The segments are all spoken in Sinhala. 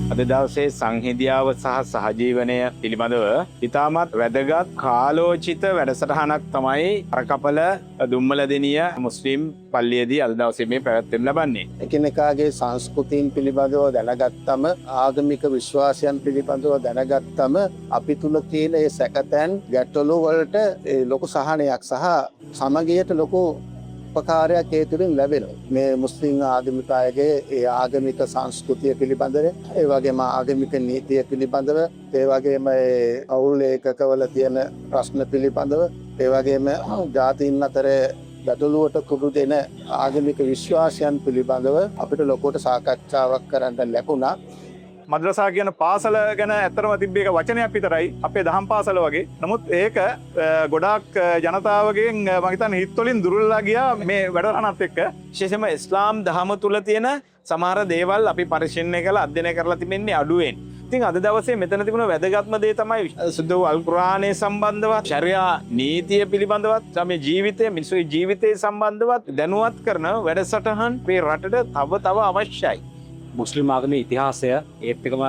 අද දවසේ සංහිඳියාව සහ සහජීවනය පිළිබඳව ඉතාමත් වැදගත් කාලෝචිත වැඩසටහනක් තමයි අරකපල දුම්මලදෙනිය මුස්ලිම් පල්ලියේදී අද දවසේ මේ පැවැත්වෙනු ලබන්නේ. එකිනෙකාගේ සංස්කෘතීන් පිළිබඳව දැනගත්තම ආගමික විශ්වාසයන් පිළිබඳව දැනගත්තම අපි තුල තියෙන ඒ සැකතැන් ගැටලු වලට ලොකු සහනයක් සහ සමගියට ලොකු උපකාරයක් ඒ තුළින් ලැබෙනවා. මේ මුස්ලිම් ආගමික අයගේ ඒ ආගමික සංස්කෘතිය පිළිබඳව, ඒ වගේම ආගමික නීතිය පිළිබඳව, ඒ වගේම අවුල් ඒකකවල තියෙන ප්‍රශ්න පිළිබඳව, ඒ වගේම ජාතීන් අතර ගැටලුවට කුඩු දෙන ආගමික විශ්වාසයන් පිළිබඳව අපිට ලොකුවට සාකච්ඡාවක් කරන්න ලැබුණා. මද්‍රසා කියන පාසල ගැන ඇත්තරම තිබ්බ එක වචනයක් විතරයි අපේ දහම් පාසල වගේ. නමුත් ඒක ගොඩාක් ජනතාවගෙන් මම හිතන්නේ හිත වලින් දුර්වලලා ගියා මේ වැඩසටහනත් එක්ක. විශේෂයෙන්ම ඉස්ලාම් දහම තුල තියෙන සමහර දේවල් අපි පරිශීලනය කරලා අධ්‍යයනය කරලා තිබෙන්නේ අඩුවෙන්. ඉතින් අද දවසේ මෙතන තිබුණ වැදගත්ම දේ තමයි සුද්ධ අල් කුර්ආනයේ සම්බන්ධවත්, ශරියා නීතිය පිළිබඳවත්, මේ ජීවිතය, මිනිසුගේ ජීවිතය සම්බන්ධවත් දැනුවත් කරන වැඩසටහන් මේ රටට තව අවශ්‍යයි. මුස්ලිම් ආගමේ ඉතිහාසය ඒත් එකම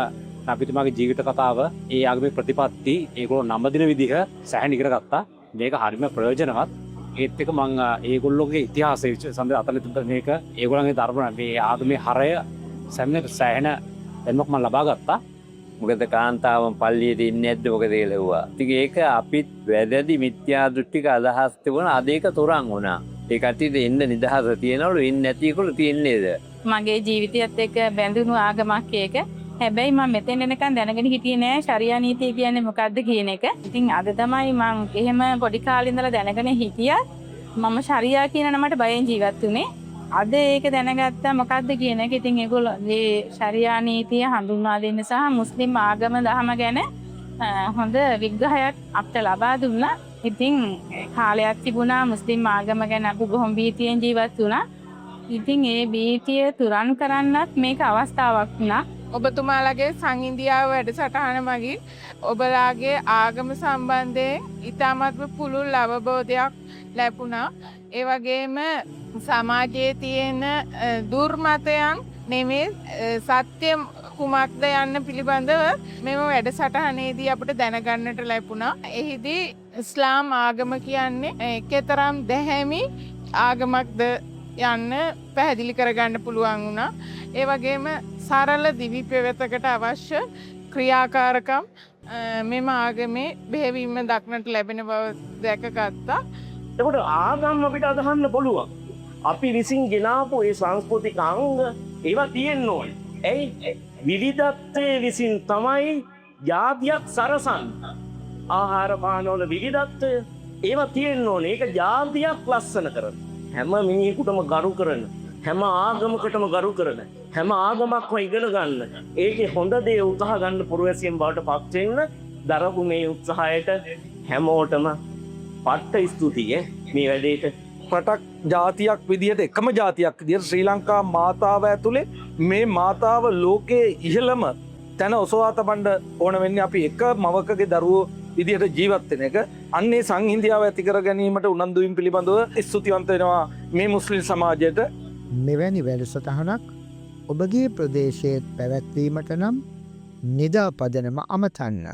නබිතුමාගේ ජීවිත කතාව ඒ ආගමේ ප්‍රතිපත්ති ඒගොල්ලෝ නම දින විදිහ සැහැණ ඉගෙන ගත්තා. මේක හරිම ප්‍රයෝජනවත්. ඒත් එක මම ඒගොල්ලෝගේ ඉතිහාසය සම්බන්ධ අතන තිබ්බ මේක ඒගොල්ලන්ගේ ධර්ම මේ ආගමේ හරය සැහැණ දැනුමක් මම ලබා ගත්තා. මොකද කාන්තාවන් පල්ලියේ ඉන්නේ නැද්ද මොකද කියලා ඇහුවා. ඉතින් ඒක අපිත් වැදදි මිත්‍යා දෘෂ්ටික අදහස් තිබුණා. අද ඒක තොරන් වුණා. ඒ කට්ටියට එන්න නිදහස තියනවලු ඉන්නේ නැති ඒගොල්ලෝ තියන්නේද? මගේ ජීවිතයත් එක්ක බැඳුණු ආගමක් ඒක. හැබැයි මම මෙතෙන් එනකන් දැනගෙන හිටියේ නෑ ශරියා නීතිය කියන්නේ මොකක්ද කියන එක. ඉතින් අද තමයි මම එහෙම පොඩි කාලේ ඉඳලා දැනගෙන හිටියා. මම ශරියා කියන නමට බයෙන් ජීවත් වුනේ. අද ඒක දැනගත්තා මොකක්ද කියන එක. ඉතින් ඒගොල්ලෝ මේ ශරියා නීතිය හඳුන්වා දෙන්න සහ මුස්ලිම් ආගම දහම ගැන හොඳ විග්‍රහයක් අපට ලබා දුන්නා. ඉතින් කාලයක් තිබුණා මුස්ලිම් ආගම ගැන අපි බොහොම භීතියෙන් ජීවත් වුණා. ඉතින් ඒ භීතිය තුරන් කරන්නත් මේක අවස්ථාවක් වුණා. ඔබතුමාලගේ සංහිඳියාව වැඩසටහන මගින් ඔබලාගේ ආගම සම්බන්ධයෙන් ඉතාමත්ම පුළුල් අවබෝධයක් ලැබුණා. ඒ වගේම සමාජයේ තියෙන දුර්මතයන් නෙමේ සත්‍ය කුමක්ද යන්න පිළිබඳව මෙම වැඩසටහනේදී අපිට දැනගන්නට ලැබුණා. එහිදී ඉස්ලාම් ආගම කියන්නේ කතරම් දැහැමි ආගමක්ද යන්න පැහැදිලි කරගන්න පුළුවන් වුණා. ඒ වගේම සරල දිවි පෙවතකට අවශ්‍ය ක්‍රියාකාරකම් මෙම ආගමේ බෙහෙවින්ම දක්නට ලැබෙන බව දැකගත්තා. එතකොට ආගම් අපිට අදහන්න පුළුවන්. අපි විසින් ගෙනාපු ඒ සංස්කෘතික අංග ඒවා තියෙන්න ඕනේ. ඇයි විවිධත්වයේ විසින් තමයි ජාතියක් සරසන්න. ආහාර පාන වල විවිධත්වය ඒවා තියෙන්න ඕනේ. ඒක ජාතියක් ලස්සන කරන. හැම මිනිහෙකුටම ගරු කරන, හැම ආගමකටම ගරු කරන, හැම ආගමක්ම ඉගෙන ගන්න, ඒකේ හොඳ දේ උත්සාහ ගන්න පුරවැසියෙන් බවට පත් වෙන්න දරපු මේ උත්සාහයට හැමෝටම පට්ට ස්තුතියි මේ වැඩේට. රටක් ජාතියක් විදිහට එකම ජාතියක් විදිහට ශ්‍රී ලංකා මාතාව ඇතුලේ මේ මාතාව ලෝකයේ ඉහළම තැන ඔසවා තබන්න ඕන වෙන්නේ අපි එක මවකගේ දරුවෝ විදිහට ජීවත් වෙන එක. අන්නේ සංහිඳියාව ඇති කර ගැනීමට උනන්දු වීම පිළිබඳව ස්තුතිවන්ත වෙනවා මේ මුස්ලිම් සමාජයට. මෙවැනි වැඩසටහනක් ඔබගේ ප්‍රදේශයේ පැවැත්වීමට නම් නිදා පදනම අමතන්න.